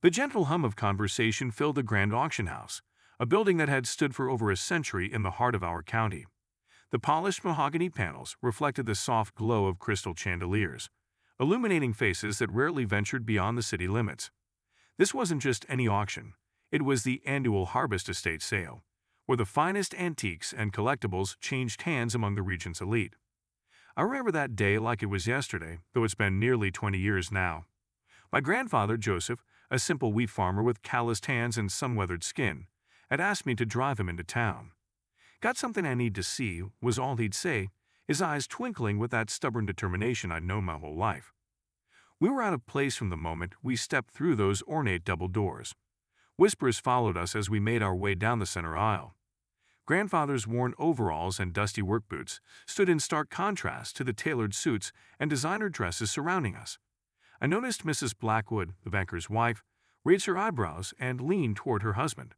The gentle hum of conversation filled the grand auction house, a building that had stood for over a century in the heart of our county. The polished mahogany panels reflected the soft glow of crystal chandeliers, illuminating faces that rarely ventured beyond the city limits. This wasn't just any auction, it was the annual Harvest Estate sale, where the finest antiques and collectibles changed hands among the region's elite. I remember that day like it was yesterday, though it's been nearly 20 years now. My grandfather, Joseph, a simple wheat farmer with calloused hands and sun-weathered skin, had asked me to drive him into town. "Got something I need to see," was all he'd say, his eyes twinkling with that stubborn determination I'd known my whole life. We were out of place from the moment we stepped through those ornate double doors. Whispers followed us as we made our way down the center aisle. Grandfather's worn overalls and dusty work boots stood in stark contrast to the tailored suits and designer dresses surrounding us. I noticed Mrs. Blackwood, the banker's wife, raise her eyebrows and lean toward her husband.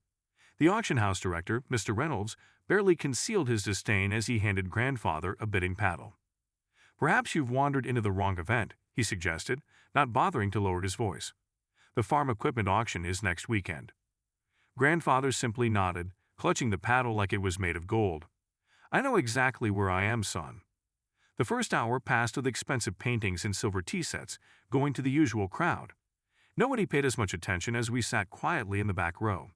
The auction house director, Mr. Reynolds, barely concealed his disdain as he handed grandfather a bidding paddle. "Perhaps you've wandered into the wrong event," he suggested, not bothering to lower his voice. "The farm equipment auction is next weekend." Grandfather simply nodded, clutching the paddle like it was made of gold. "I know exactly where I am, son." The first hour passed with expensive paintings and silver tea sets, going to the usual crowd. Nobody paid as much attention as we sat quietly in the back row.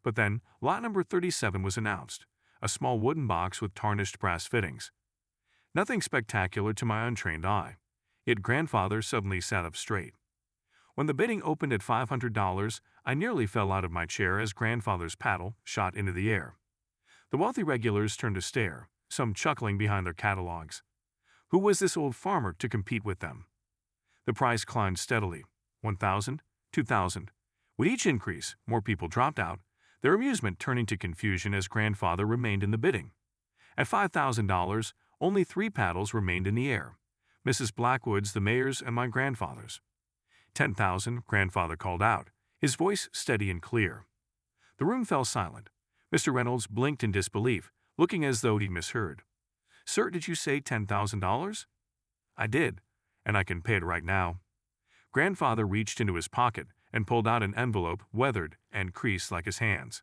But then, lot number 37 was announced, a small wooden box with tarnished brass fittings. Nothing spectacular to my untrained eye, yet grandfather suddenly sat up straight. When the bidding opened at $500, I nearly fell out of my chair as grandfather's paddle shot into the air. The wealthy regulars turned to stare, some chuckling behind their catalogs. Who was this old farmer to compete with them? The price climbed steadily. 1,000, 2,000. With each increase, more people dropped out, their amusement turning to confusion as grandfather remained in the bidding. At $5,000, only 3 paddles remained in the air: Mrs. Blackwood's, the mayor's, and my grandfather's. 10,000, grandfather called out, his voice steady and clear. The room fell silent. Mr. Reynolds blinked in disbelief, looking as though he misheard. "Sir, did you say $10,000? "I did, and I can pay it right now." Grandfather reached into his pocket and pulled out an envelope weathered and creased like his hands.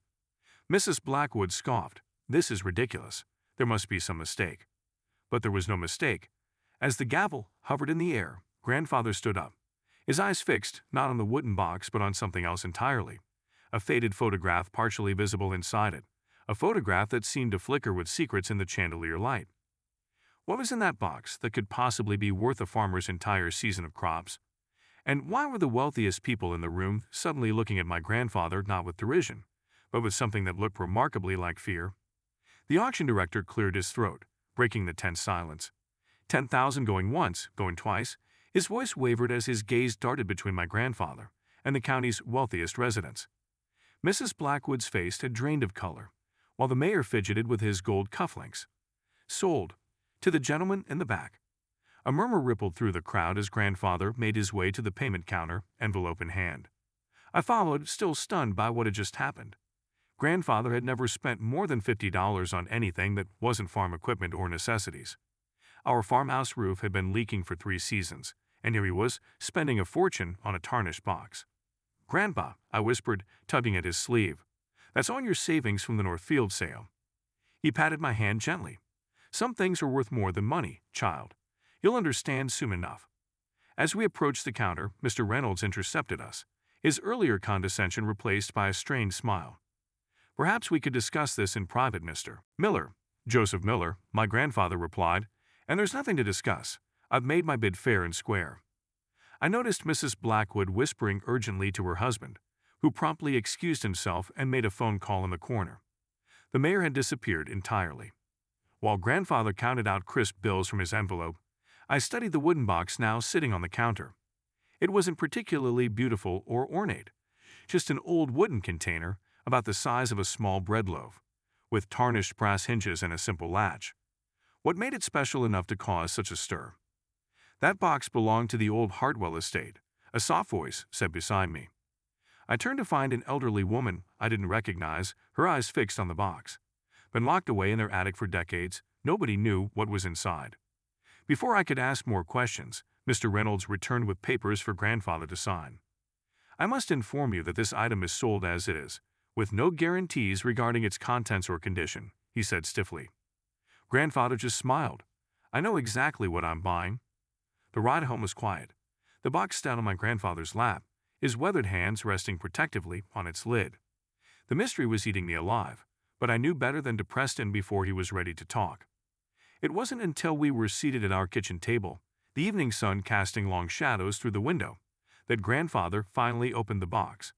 Mrs. Blackwood scoffed. "This is ridiculous. There must be some mistake." But there was no mistake. As the gavel hovered in the air, grandfather stood up, his eyes fixed not on the wooden box but on something else entirely. A faded photograph partially visible inside it, a photograph that seemed to flicker with secrets in the chandelier light. What was in that box that could possibly be worth a farmer's entire season of crops? And why were the wealthiest people in the room suddenly looking at my grandfather not with derision, but with something that looked remarkably like fear? The auction director cleared his throat, breaking the tense silence. 10,000 going once, going twice. His voice wavered as his gaze darted between my grandfather and the county's wealthiest residents. Mrs. Blackwood's face had drained of color, while the mayor fidgeted with his gold cufflinks. "Sold. To the gentleman in the back." A murmur rippled through the crowd as grandfather made his way to the payment counter, envelope in hand. I followed, still stunned by what had just happened. Grandfather had never spent more than $50 on anything that wasn't farm equipment or necessities. Our farmhouse roof had been leaking for 3 seasons, and here he was, spending a fortune on a tarnished box. "Grandpa," I whispered, tugging at his sleeve, "that's on your savings from the Northfield sale." He patted my hand gently. "Some things are worth more than money, child. You'll understand soon enough." As we approached the counter, Mr. Reynolds intercepted us, his earlier condescension replaced by a strained smile. "Perhaps we could discuss this in private, Mr. Miller." "Joseph Miller," my grandfather replied, "and there's nothing to discuss. I've made my bid fair and square." I noticed Mrs. Blackwood whispering urgently to her husband, who promptly excused himself and made a phone call in the corner. The mayor had disappeared entirely. While grandfather counted out crisp bills from his envelope, I studied the wooden box now sitting on the counter. It wasn't particularly beautiful or ornate, just an old wooden container about the size of a small bread loaf, with tarnished brass hinges and a simple latch. What made it special enough to cause such a stir? "That box belonged to the old Hartwell estate," a soft voice said beside me. I turned to find an elderly woman I didn't recognize, her eyes fixed on the box. Been locked away in their attic for decades, nobody knew what was inside. Before I could ask more questions, Mr. Reynolds returned with papers for grandfather to sign. I must inform you that this item is sold as it is, with no guarantees regarding its contents or condition," he said stiffly. Grandfather just smiled. "I know exactly what I'm buying." The ride home was quiet. The box sat on my grandfather's lap, his weathered hands resting protectively on its lid. The mystery was eating me alive, but I knew better than to press him before he was ready to talk. It wasn't until we were seated at our kitchen table, the evening sun casting long shadows through the window, that Grandfather finally opened the box.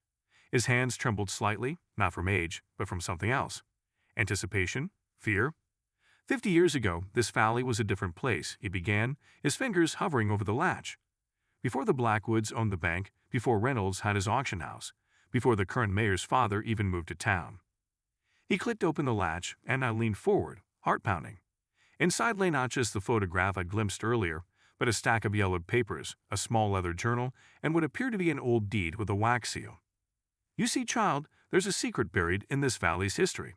His hands trembled slightly, not from age, but from something else. Anticipation? Fear? 50 years ago, this valley was a different place, he began, his fingers hovering over the latch. Before the Blackwoods owned the bank, before Reynolds had his auction house, before the current mayor's father even moved to town. He clicked open the latch, and I leaned forward, heart pounding. Inside lay not just the photograph I glimpsed earlier, but a stack of yellowed papers, a small leather journal, and what appeared to be an old deed with a wax seal. "You see, child, there's a secret buried in this valley's history.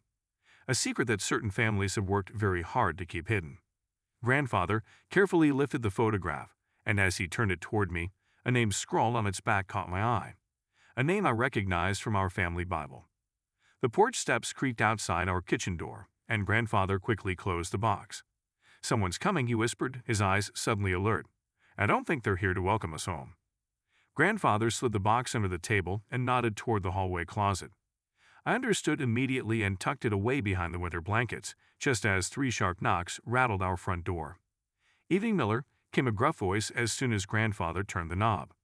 A secret that certain families have worked very hard to keep hidden." Grandfather carefully lifted the photograph, and as he turned it toward me, a name scrawled on its back caught my eye. A name I recognized from our family Bible. The porch steps creaked outside our kitchen door, and Grandfather quickly closed the box. "Someone's coming," he whispered, his eyes suddenly alert. "I don't think they're here to welcome us home." Grandfather slid the box under the table and nodded toward the hallway closet. I understood immediately and tucked it away behind the winter blankets, just as 3 sharp knocks rattled our front door. "Evening, Miller," came a gruff voice as soon as Grandfather turned the knob.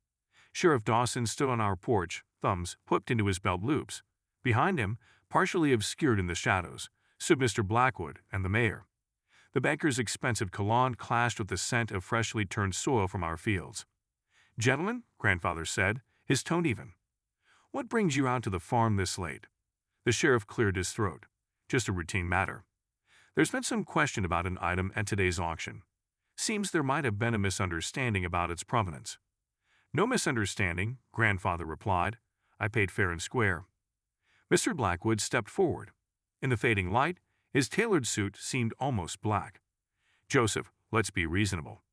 Sheriff Dawson stood on our porch, thumbs hooked into his belt loops. Behind him, partially obscured in the shadows, stood Mr. Blackwood and the mayor. The banker's expensive cologne clashed with the scent of freshly turned soil from our fields. "Gentlemen," Grandfather said, his tone even, "what brings you out to the farm this late?" The sheriff cleared his throat. "Just a routine matter. There's been some question about an item at today's auction. Seems there might have been a misunderstanding about its provenance." "No misunderstanding," Grandfather replied. "I paid fair and square." Mr. Blackwood stepped forward. In the fading light, his tailored suit seemed almost black. "Joseph, let's be reasonable.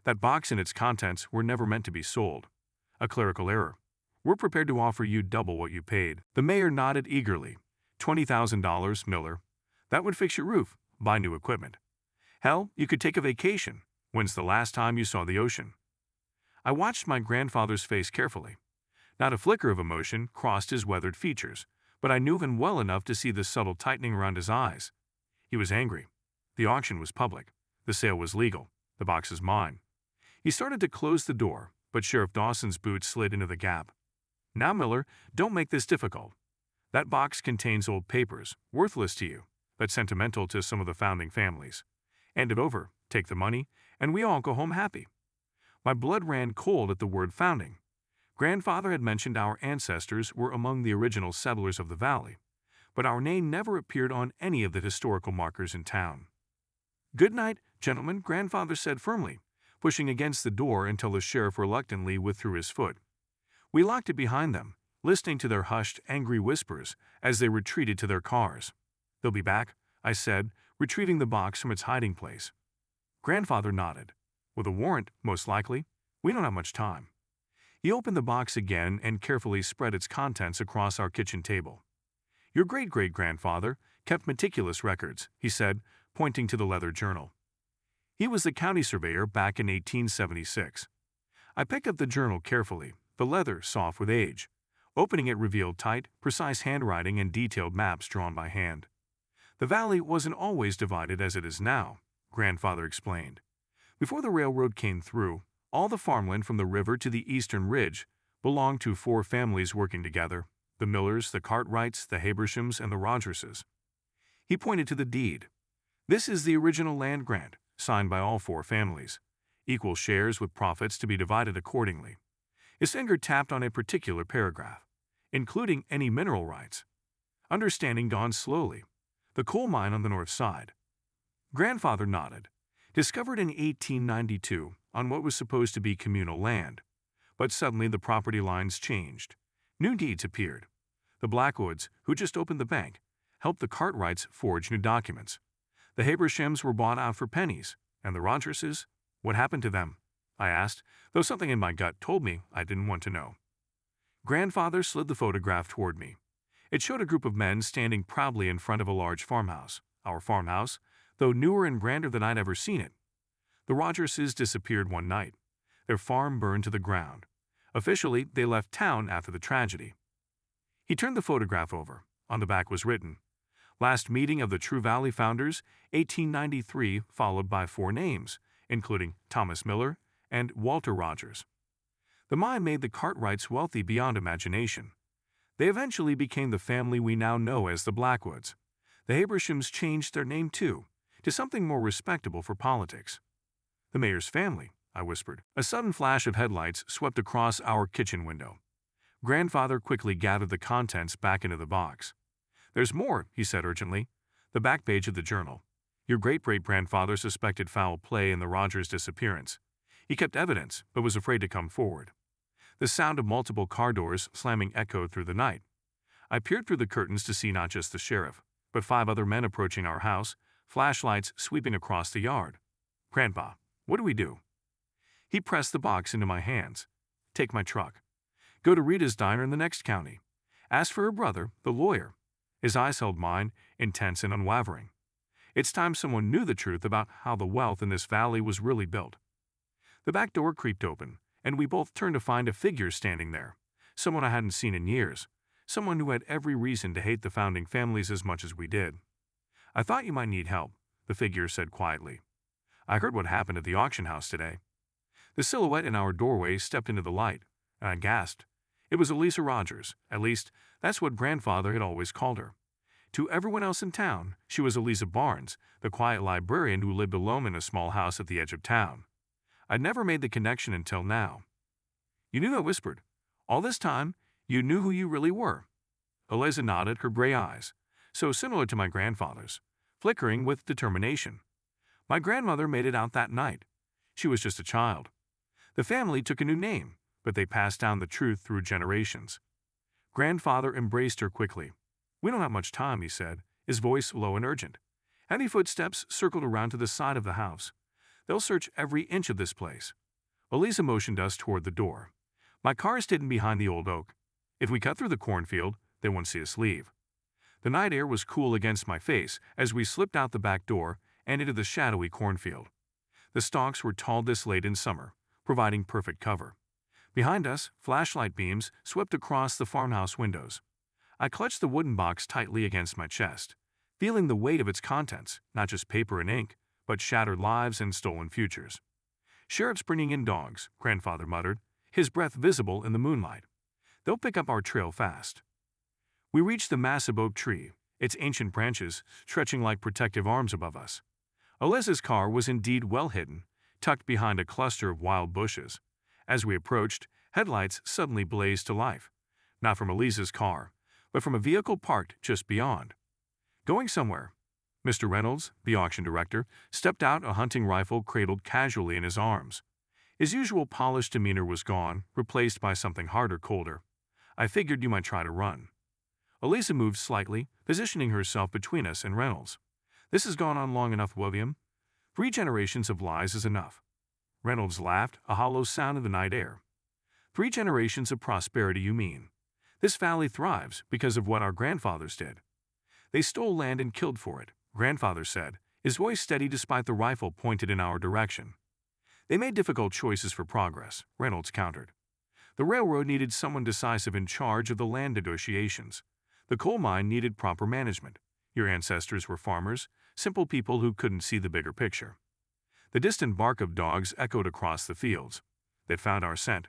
That box and its contents were never meant to be sold. A clerical error. We're prepared to offer you double what you paid." The mayor nodded eagerly. "$20,000, Miller. That would fix your roof, buy new equipment. Hell, you could take a vacation. When's the last time you saw the ocean?" I watched my grandfather's face carefully. Not a flicker of emotion crossed his weathered features, but I knew him well enough to see the subtle tightening around his eyes. He was angry. The auction was public. The sale was legal. The box is mine. He started to close the door, but Sheriff Dawson's boot slid into the gap. "Now, Miller, don't make this difficult. That box contains old papers, worthless to you, but sentimental to some of the founding families. Hand it over, take the money, and we all go home happy." My blood ran cold at the word founding. Grandfather had mentioned our ancestors were among the original settlers of the valley, but our name never appeared on any of the historical markers in town. "Good night, gentlemen," Grandfather said firmly, pushing against the door until the sheriff reluctantly withdrew his foot. We locked it behind them, listening to their hushed, angry whispers as they retreated to their cars. "They'll be back," I said, retrieving the box from its hiding place. Grandfather nodded. "With a warrant, most likely. We don't have much time." He opened the box again and carefully spread its contents across our kitchen table. "Your great-great-grandfather kept meticulous records," he said, pointing to the leather journal. "He was the county surveyor back in 1876. I picked up the journal carefully, the leather soft with age. Opening it revealed tight, precise handwriting and detailed maps drawn by hand. "The valley wasn't always divided as it is now," Grandfather explained. "Before the railroad came through, all the farmland from the river to the eastern ridge belonged to 4 families working together: the Millers, the Cartwrights, the Habershams, and the Rogerses." He pointed to the deed. "This is the original land grant, signed by all 4 families. Equal shares with profits to be divided accordingly." His finger tapped on a particular paragraph, "including any mineral rights." Understanding dawned slowly. The coal mine on the north side. Grandfather nodded. "Discovered in 1892 on what was supposed to be communal land. But suddenly the property lines changed. New deeds appeared. The Blackwoods, who just opened the bank, helped the Cartwrights forge new documents. The Habershams were bought out for pennies. And the Rogerses? What happened to them?" I asked, though something in my gut told me I didn't want to know. Grandfather slid the photograph toward me. It showed a group of men standing proudly in front of a large farmhouse. Our farmhouse, though newer and grander than I'd ever seen it. The Rogerses disappeared one night. Their farm burned to the ground. Officially, they left town after the tragedy. He turned the photograph over. On the back was written, "Last meeting of the True Valley founders, 1893," followed by 4 names, including Thomas Miller and Walter Rogers. The mine made the Cartwrights wealthy beyond imagination. They eventually became the family we now know as the Blackwoods. The Habershams changed their name too, to something more respectable for politics. "The mayor's family," I whispered. A sudden flash of headlights swept across our kitchen window. Grandfather quickly gathered the contents back into the box. "There's more," he said urgently. "The back page of the journal. Your great-great-grandfather suspected foul play in the Rogers disappearance. He kept evidence, but was afraid to come forward." The sound of multiple car doors slamming echoed through the night. I peered through the curtains to see not just the sheriff, but 5 other men approaching our house, flashlights sweeping across the yard. "Grandpa, what do we do?" He pressed the box into my hands. "Take my truck. Go to Rita's diner in the next county. Ask for her brother, the lawyer." His eyes held mine, intense and unwavering. It's time someone knew the truth about how the wealth in this valley was really built. The back door creaked open, and we both turned to find a figure standing there. Someone I hadn't seen in years. Someone who had every reason to hate the founding families as much as we did. "I thought you might need help," the figure said quietly. "I heard what happened at the auction house today." The silhouette in our doorway stepped into the light, and I gasped. It was Elisa Rogers. At least, that's what Grandfather had always called her. To everyone else in town, she was Elisa Barnes, the quiet librarian who lived alone in a small house at the edge of town. I'd never made the connection until now. "You knew," I whispered. "All this time, you knew who you really were." Eliza nodded, her gray eyes, so similar to my grandfather's, flickering with determination. "My grandmother made it out that night. She was just a child. The family took a new name, but they passed down the truth through generations." Grandfather embraced her quickly. "We don't have much time," he said, his voice low and urgent. Heavy footsteps circled around to the side of the house. "They'll search every inch of this place." Elisa motioned us toward the door. "My car is hidden behind the old oak. If we cut through the cornfield, they won't see us leave." The night air was cool against my face as we slipped out the back door and into the shadowy cornfield. The stalks were tall this late in summer, providing perfect cover. Behind us, flashlight beams swept across the farmhouse windows. I clutched the wooden box tightly against my chest, feeling the weight of its contents, not just paper and ink, but shattered lives and stolen futures. "Sheriff's bringing in dogs," Grandfather muttered, his breath visible in the moonlight. "They'll pick up our trail fast." We reached the massive oak tree, its ancient branches stretching like protective arms above us. Eliza's car was indeed well hidden, tucked behind a cluster of wild bushes. As we approached, headlights suddenly blazed to life, not from Eliza's car, but from a vehicle parked just beyond. "Going somewhere." Mr. Reynolds, the auction director, stepped out, a hunting rifle cradled casually in his arms. His usual polished demeanor was gone, replaced by something harder, colder. "I figured you might try to run." Elisa moved slightly, positioning herself between us and Reynolds. "This has gone on long enough, William. 3 generations of lies is enough." Reynolds laughed, a hollow sound in the night air. 3 generations of prosperity, you mean? This valley thrives because of what our grandfathers did. They stole land and killed for it, Grandfather said, his voice steady despite the rifle pointed in our direction. "They made difficult choices for progress," Reynolds countered. "The railroad needed someone decisive in charge of the land negotiations. The coal mine needed proper management. Your ancestors were farmers, simple people who couldn't see the bigger picture." The distant bark of dogs echoed across the fields. "They'd found our scent."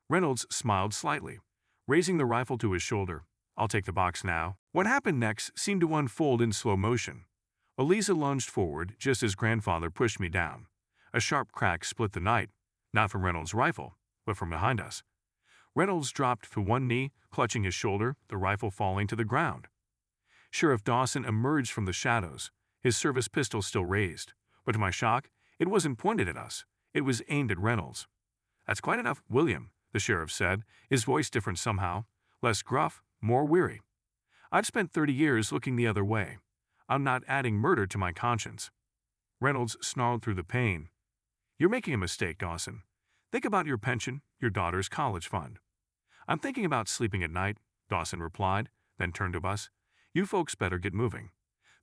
Reynolds smiled slightly, raising the rifle to his shoulder. "I'll take the box now." What happened next seemed to unfold in slow motion. Eliza lunged forward just as Grandfather pushed me down. A sharp crack split the night, not from Reynolds' rifle, but from behind us. Reynolds dropped to one knee, clutching his shoulder, the rifle falling to the ground. Sheriff Dawson emerged from the shadows, his service pistol still raised, but to my shock, it wasn't pointed at us. It was aimed at Reynolds. "That's quite enough, William," the sheriff said, his voice different somehow, less gruff, more weary. "I've spent 30 years looking the other way. I'm not adding murder to my conscience." Reynolds snarled through the pain. "You're making a mistake, Dawson. Think about your pension, your daughter's college fund." I'm thinking about sleeping at night, Dawson replied, then turned to us. You folks better get moving.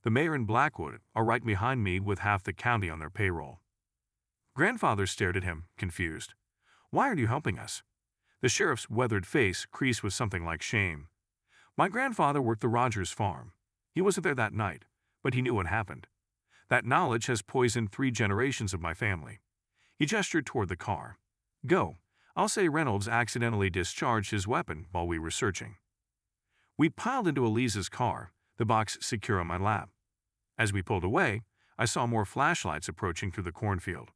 The mayor and Blackwood are right behind me with half the county on their payroll. Grandfather stared at him, confused. Why are you helping us? The sheriff's weathered face creased with something like shame. My grandfather worked the Rogers farm. He wasn't there that night, but he knew what happened. That knowledge has poisoned 3 generations of my family. He gestured toward the car. Go. I'll say Reynolds accidentally discharged his weapon while we were searching. We piled into Eliza's car, the box secure on my lap. As we pulled away, I saw more flashlights approaching through the cornfield.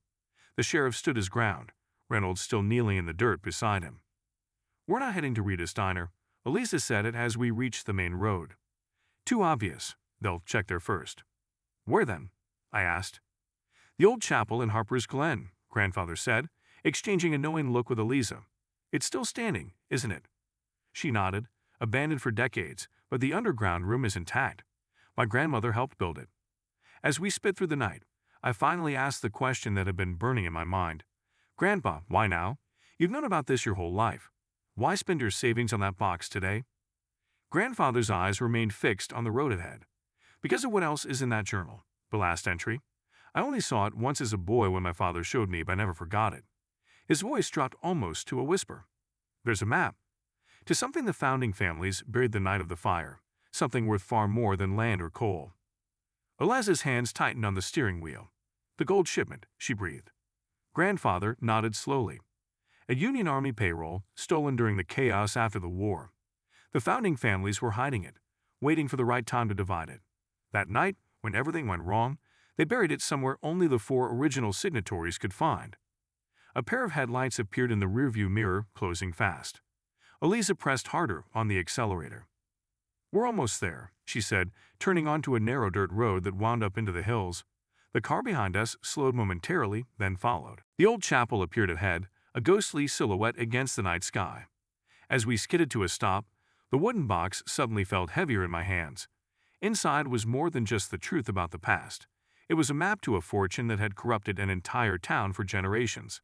The sheriff stood his ground, Reynolds still kneeling in the dirt beside him. We're not heading to Rita's Diner, Eliza said it as we reached the main road. Too obvious. They'll check there first. Where then? I asked. The old chapel in Harper's Glen, Grandfather said, exchanging a knowing look with Eliza. It's still standing, isn't it? She nodded. Abandoned for decades, but the underground room is intact. My grandmother helped build it. As we sped through the night, I finally asked the question that had been burning in my mind. Grandpa, why now? You've known about this your whole life. Why spend your savings on that box today? Grandfather's eyes remained fixed on the road ahead. Because of what else is in that journal, the last entry. I only saw it once as a boy when my father showed me, but I never forgot it. His voice dropped almost to a whisper. There's a map. To something the founding families buried the night of the fire, something worth far more than land or coal. Eliza's hands tightened on the steering wheel. The gold shipment, she breathed. Grandfather nodded slowly. A Union Army payroll, stolen during the chaos after the war. The founding families were hiding it, waiting for the right time to divide it. That night, when everything went wrong, they buried it somewhere only the 4 original signatories could find. A pair of headlights appeared in the rearview mirror, closing fast. Eliza pressed harder on the accelerator. We're almost there, she said, turning onto a narrow dirt road that wound up into the hills. The car behind us slowed momentarily, then followed. The old chapel appeared ahead, a ghostly silhouette against the night sky. As we skidded to a stop, the wooden box suddenly felt heavier in my hands. Inside was more than just the truth about the past. It was a map to a fortune that had corrupted an entire town for generations.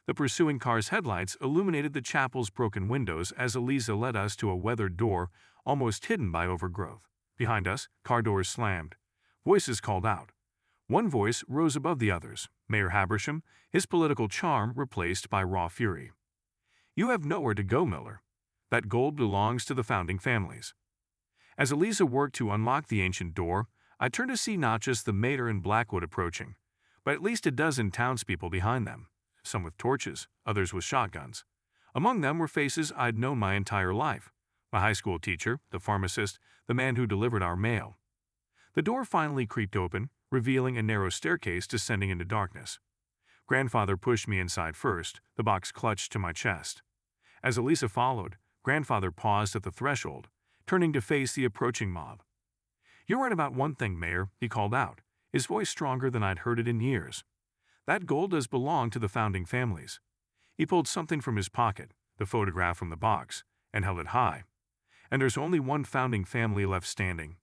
The pursuing car's headlights illuminated the chapel's broken windows as Eliza led us to a weathered door almost hidden by overgrowth. Behind us, car doors slammed. Voices called out. One voice rose above the others, Mayor Habersham, his political charm replaced by raw fury. You have nowhere to go, Miller. That gold belongs to the founding families. As Eliza worked to unlock the ancient door, I turned to see not just the mayor and Blackwood approaching, but at least a dozen townspeople behind them, some with torches, others with shotguns. Among them were faces I'd known my entire life. My high school teacher, the pharmacist, the man who delivered our mail. The door finally creaked open, revealing a narrow staircase descending into darkness. Grandfather pushed me inside first, the box clutched to my chest. As Eliza followed, Grandfather paused at the threshold, turning to face the approaching mob. You're right about one thing, Mayor, he called out, his voice stronger than I'd heard it in years. That gold does belong to the founding families. He pulled something from his pocket, the photograph from the box, and held it high. And there's only one founding family left standing.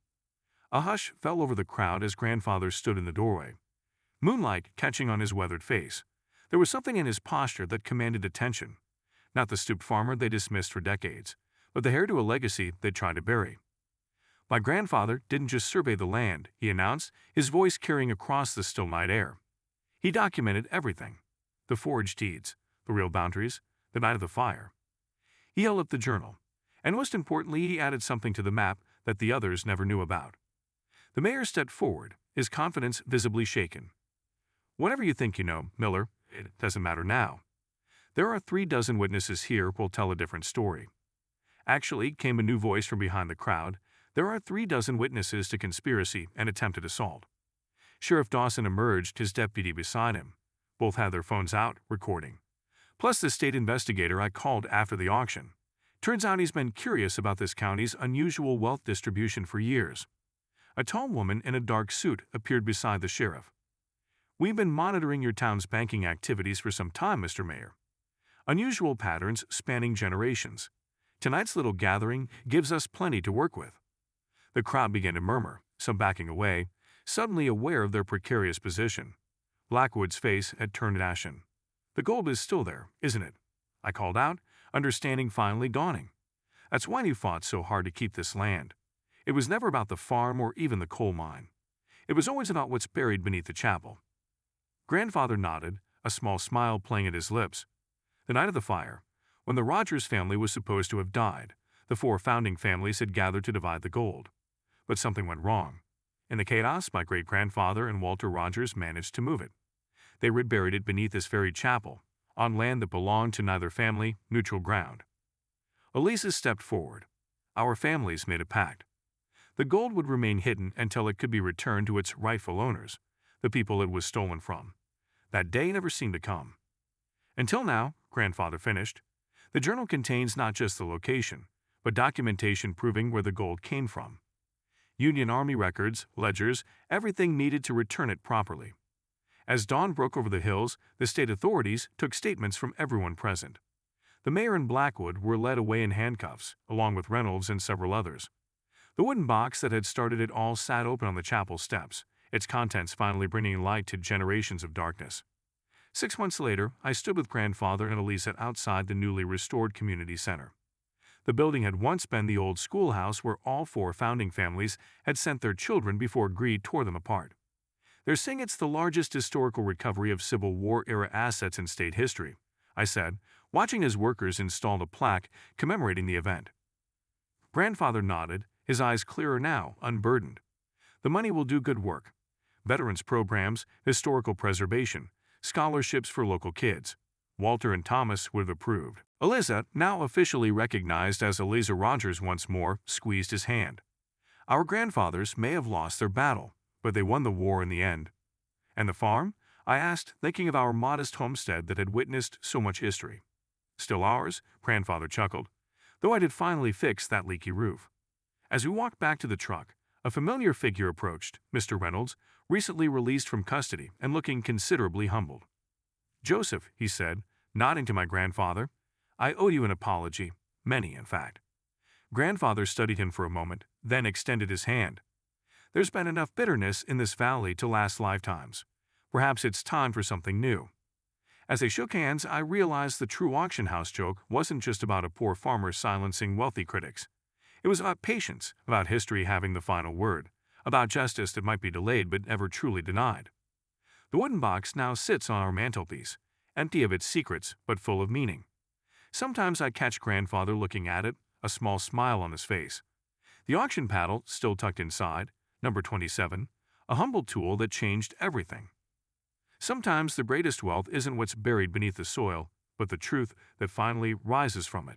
A hush fell over the crowd as Grandfather stood in the doorway. Moonlight catching on his weathered face. There was something in his posture that commanded attention. Not the stooped farmer they dismissed for decades, but the heir to a legacy they'd tried to bury. My grandfather didn't just survey the land, he announced, his voice carrying across the still night air. He documented everything. The forged deeds, the real boundaries, the night of the fire. He held up the journal, and most importantly, he added something to the map that the others never knew about. The mayor stepped forward, his confidence visibly shaken. Whatever you think you know, Miller, it doesn't matter now. There are 36 witnesses here who'll tell a different story. Actually, came a new voice from behind the crowd. There are 36 witnesses to conspiracy and attempted assault. Sheriff Dawson emerged, his deputy beside him. Both had their phones out, recording. Plus the state investigator I called after the auction. Turns out he's been curious about this county's unusual wealth distribution for years. A tall woman in a dark suit appeared beside the sheriff. We've been monitoring your town's banking activities for some time, Mr. Mayor. Unusual patterns spanning generations. Tonight's little gathering gives us plenty to work with. The crowd began to murmur, some backing away, suddenly aware of their precarious position. Blackwood's face had turned ashen. The gold is still there, isn't it? I called out, understanding finally dawning. That's why he fought so hard to keep this land. It was never about the farm or even the coal mine. It was always about what's buried beneath the chapel. Grandfather nodded, a small smile playing at his lips. The night of the fire, when the Rogers family was supposed to have died, the four founding families had gathered to divide the gold. But something went wrong. In the chaos, my great-grandfather and Walter Rogers managed to move it. They reburied it beneath this very chapel, on land that belonged to neither family, neutral ground. Elisa stepped forward. Our families made a pact. The gold would remain hidden until it could be returned to its rightful owners, the people it was stolen from. That day never seemed to come. Until now, Grandfather finished. The journal contains not just the location, but documentation proving where the gold came from. Union Army records, ledgers, everything needed to return it properly. As dawn broke over the hills, the state authorities took statements from everyone present. The mayor and Blackwood were led away in handcuffs, along with Reynolds and several others. The wooden box that had started it all sat open on the chapel steps, its contents finally bringing light to generations of darkness. 6 months later, I stood with Grandfather and Elisa outside the newly restored community center. The building had once been the old schoolhouse where all four founding families had sent their children before greed tore them apart. They're saying it's the largest historical recovery of Civil War-era assets in state history, I said, watching as workers installed a plaque commemorating the event. Grandfather nodded, his eyes clearer now, unburdened. The money will do good work. Veterans programs, historical preservation, scholarships for local kids. Walter and Thomas would have approved. Eliza, now officially recognized as Eliza Rogers once more, squeezed his hand. Our grandfathers may have lost their battle, but they won the war in the end. And the farm? I asked, thinking of our modest homestead that had witnessed so much history. Still ours, Grandfather chuckled, though I did finally fix that leaky roof. As we walked back to the truck, a familiar figure approached, Mr. Reynolds, recently released from custody and looking considerably humbled. Joseph, he said, nodding to my grandfather, I owe you an apology, many in fact. Grandfather studied him for a moment, then extended his hand. There's been enough bitterness in this valley to last lifetimes. Perhaps it's time for something new. As they shook hands, I realized the true auction house joke wasn't just about a poor farmer silencing wealthy critics. It was about patience, about history having the final word, about justice that might be delayed but never truly denied. The wooden box now sits on our mantelpiece, empty of its secrets but full of meaning. Sometimes I catch Grandfather looking at it, a small smile on his face. The auction paddle still tucked inside, number 27, a humble tool that changed everything. Sometimes the greatest wealth isn't what's buried beneath the soil, but the truth that finally rises from it.